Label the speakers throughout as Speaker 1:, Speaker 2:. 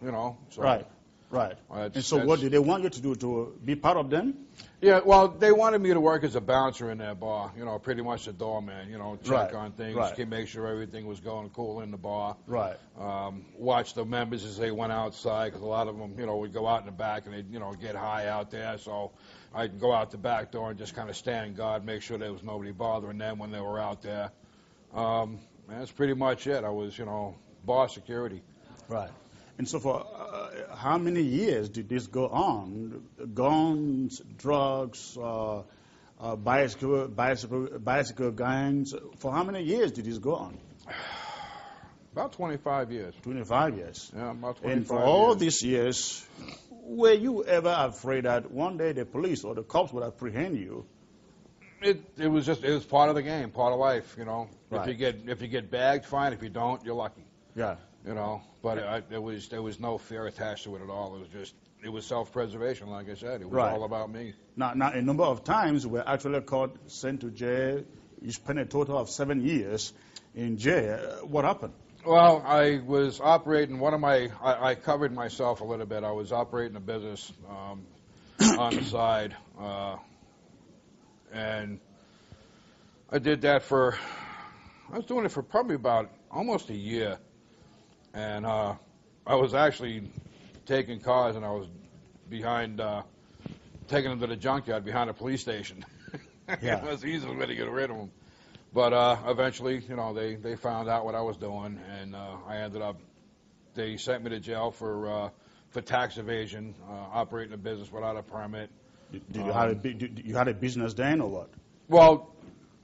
Speaker 1: you know. So
Speaker 2: Right. And so what did they want you to do, to be part of them?
Speaker 1: Yeah, well, they wanted me to work as a bouncer in their bar, you know, pretty much a doorman, you know, check on things, make sure everything was going cool in the bar.
Speaker 2: Right.
Speaker 1: Watch the members as they went outside, because a lot of them, you know, would go out in the back and they'd, you know, get high out there. So I'd go out the back door and just kind of stand guard, make sure there was nobody bothering them when they were out there. That's pretty much it. I was, you know, bar security.
Speaker 2: Right. And so for how many years did this go on? Guns, drugs, bicycle gangs. For how many years did this go on?
Speaker 1: About 25 years.
Speaker 2: 25 years.
Speaker 1: Yeah, about 25 years.
Speaker 2: And for all these years, were you ever afraid that one day the police or the cops would apprehend you?
Speaker 1: It was part of the game, part of life, you know.
Speaker 2: Right.
Speaker 1: If you get bagged, fine. If you don't, you're lucky.
Speaker 2: Yeah.
Speaker 1: You know, but there was no fear attached to it at all. It was self-preservation, like I said. It was all about me.
Speaker 2: Now, a number of times we were actually caught, sent to jail. You spent a total of 7 years in jail. What happened?
Speaker 1: Well, I was operating I covered myself a little bit. I was operating a business on the side, and I did that I was doing it for probably about almost a year. And I was actually taking cars, and I was taking them to the junkyard behind a police station.
Speaker 2: Yeah.
Speaker 1: It was the easiest way to get rid of them. But eventually, you know, they found out what I was doing, and they sent me to jail for tax evasion, operating a business without a permit.
Speaker 2: Did you had a business then, or what?
Speaker 1: Well,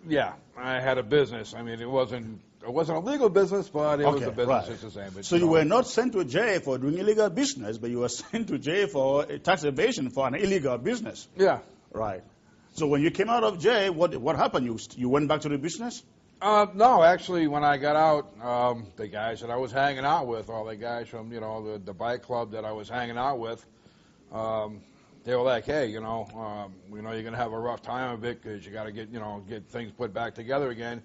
Speaker 1: yeah, I had a business. I mean, it wasn't a legal business, but it was a business just the same. But,
Speaker 2: so you were not sent to jail for doing illegal business, but you were sent to jail for tax evasion for an illegal business.
Speaker 1: Yeah.
Speaker 2: Right. So when you came out of jail, what happened? You went back to the business?
Speaker 1: No, actually, when I got out, the guys that I was hanging out with, all the guys from, you know, the bike club that I was hanging out with, they were like, hey, you know, we know you're going to have a rough time of it because you got to get things put back together again.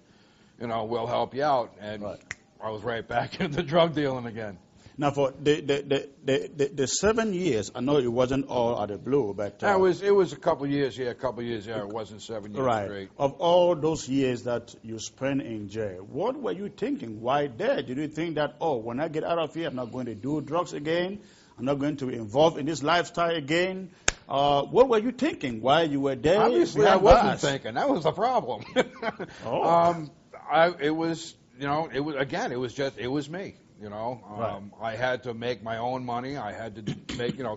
Speaker 1: You know, we'll help you out. And I was right back into drug dealing again.
Speaker 2: Now, for the 7 years, I know it wasn't all out of the blue, but...
Speaker 1: it was a couple of years, yeah, It wasn't 7 years straight.
Speaker 2: Of all those years that you spent in jail, what were you thinking? Why there? Did you think that, when I get out of here, I'm not going to do drugs again? I'm not going to be involved in this lifestyle again? What were you thinking while you were there?
Speaker 1: Obviously, I wasn't thinking. That was the problem. It was me. You know, I had to make my own money. I had to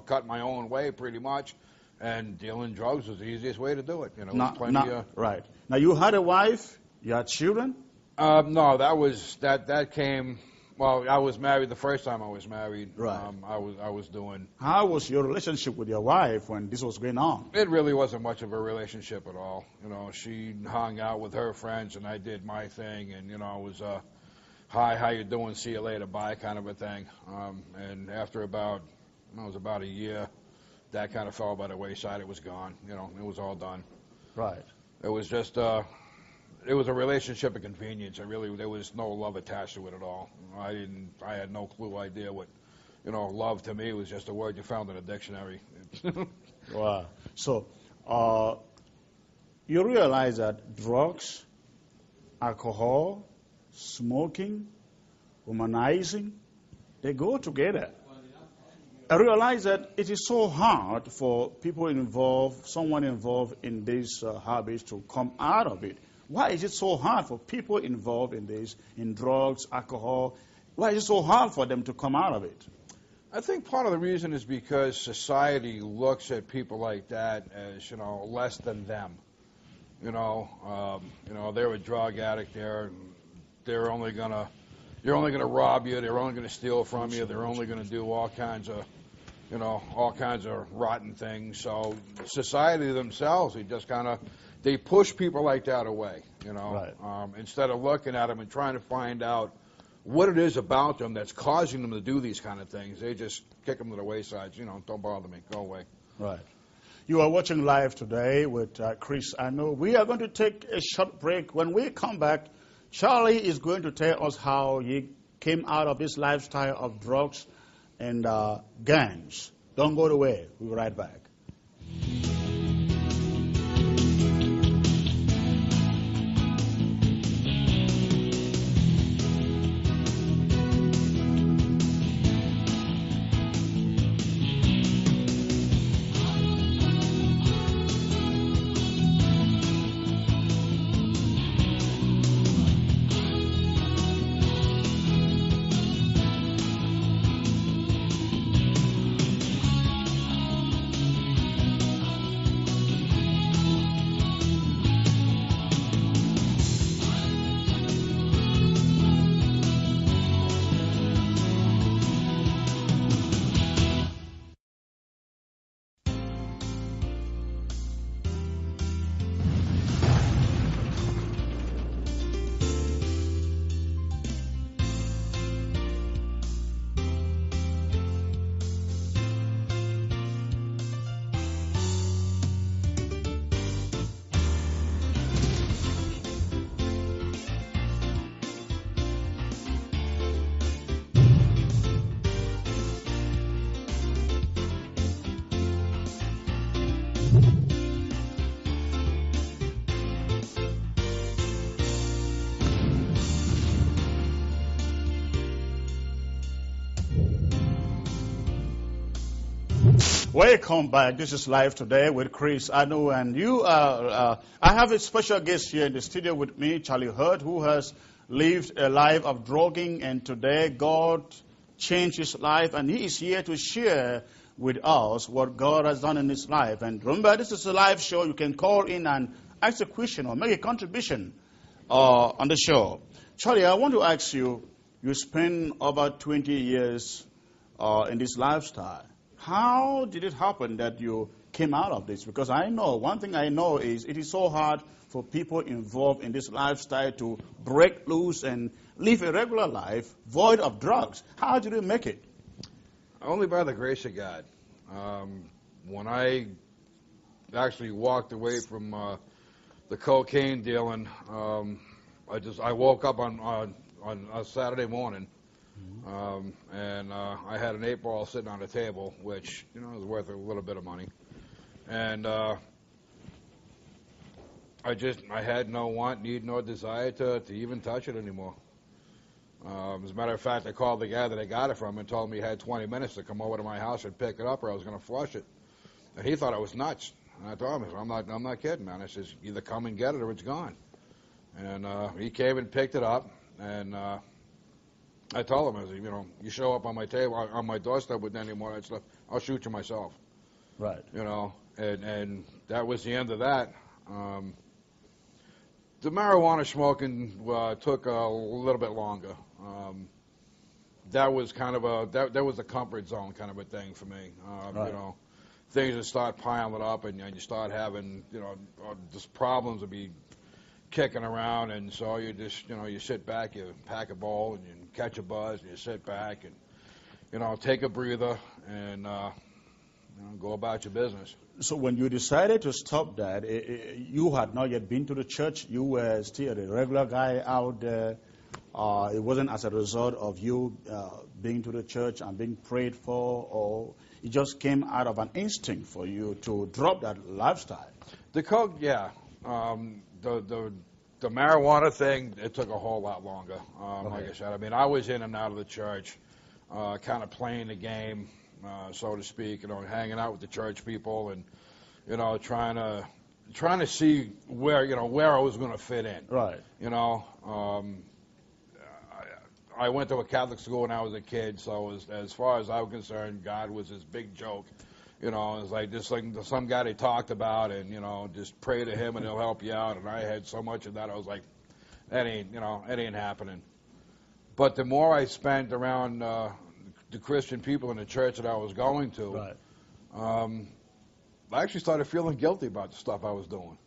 Speaker 1: cut my own way pretty much, and dealing drugs was the easiest way to do it. You know,
Speaker 2: right. Now you had a wife. You had children.
Speaker 1: No, that came. Well, I was married the first time I was married.
Speaker 2: Right.
Speaker 1: I was doing.
Speaker 2: How was your relationship with your wife when this was going on?
Speaker 1: It really wasn't much of a relationship at all. You know, she hung out with her friends, and I did my thing, and you know, it was hi, how you doing? See you later, bye, kind of a thing. And after about a year, that kind of fell by the wayside. It was gone. You know, it was all done.
Speaker 2: Right.
Speaker 1: It was just it was a relationship of convenience. There was no love attached to it at all. I had no idea what, you know, love to me was just a word you found in a dictionary.
Speaker 2: Wow. So, you realize that drugs, alcohol, smoking, womanizing, they go together. I realize that it is so hard for someone involved in these habits to come out of it. Why is it so hard for people involved in this, in drugs, alcohol? Why is it so hard for them to come out of it?
Speaker 1: I think part of the reason is because society looks at people like that as, you know, less than them. You know, they're a drug addict. You're only gonna rob you. They're only gonna steal from you. They're only gonna do all kinds of rotten things. So society themselves, they push people like that away. You know, instead of looking at them and trying to find out what it is about them that's causing them to do these kind of things, they just kick them to the wayside. You know, don't bother me, go away.
Speaker 2: Right. You are watching live today with Chris Anno. We are going to take a short break. When we come back, Charlie is going to tell us how he came out of his lifestyle of drugs and gangs. Don't go away. We'll be right back. Welcome back. This is Live Today with Chris Anu, and I have a special guest here in the studio with me, Charlie Hirt, who has lived a life of drugging, and today God changed his life, and he is here to share with us what God has done in his life. And remember, this is a live show. You can call in and ask a question or make a contribution on the show. Charlie, I want to ask you, you spent over 20 years in this lifestyle. How did it happen that you came out of this? Because I know, one thing I know is it is so hard for people involved in this lifestyle to break loose and live a regular life void of drugs. How did you make it?
Speaker 1: Only by the grace of God. When I actually walked away from the cocaine dealing, I woke up on a Saturday morning. And I had an 8-ball sitting on the table, which, was worth a little bit of money. And I had no want, need, nor desire to even touch it anymore. As a matter of fact, I called the guy that I got it from and told him he had 20 minutes to come over to my house and pick it up, or I was going to flush it. And he thought I was nuts. And I told him, I'm not kidding, man. I says, either come and get it or it's gone. And he came and picked it up, and I told him, I said, you show up on my table, on my doorstep with any more of that stuff, I'll shoot you myself.
Speaker 2: Right.
Speaker 1: And that was the end of that. The marijuana smoking took a little bit longer. That was kind of that was a comfort zone kind of a thing for me.
Speaker 2: Right.
Speaker 1: Things would start piling up, and you start having, just problems would be kicking around, and so you just, you sit back, you pack a bowl, and you catch a buzz, and you sit back, and, take a breather, and, go about your business.
Speaker 2: So when you decided to stop that, you had not yet been to the church. You were still a regular guy out there. It wasn't as a result of you being to the church and being prayed for, or it just came out of an instinct for you to drop that lifestyle.
Speaker 1: The coke, yeah. The marijuana thing, it took a whole lot longer. Like I said, I was in and out of the church, kind of playing the game, so to speak. Hanging out with the church people, and trying to see where I was going to fit in.
Speaker 2: Right.
Speaker 1: I went to a Catholic school when I was a kid, so as far as I was concerned, God was this big joke. It was like some guy they talked about, and just pray to him and he'll help you out. And I had so much of that, I was like, that ain't happening. But the more I spent around the Christian people in the church that I was going to,
Speaker 2: right.
Speaker 1: I actually started feeling guilty about the stuff I was doing.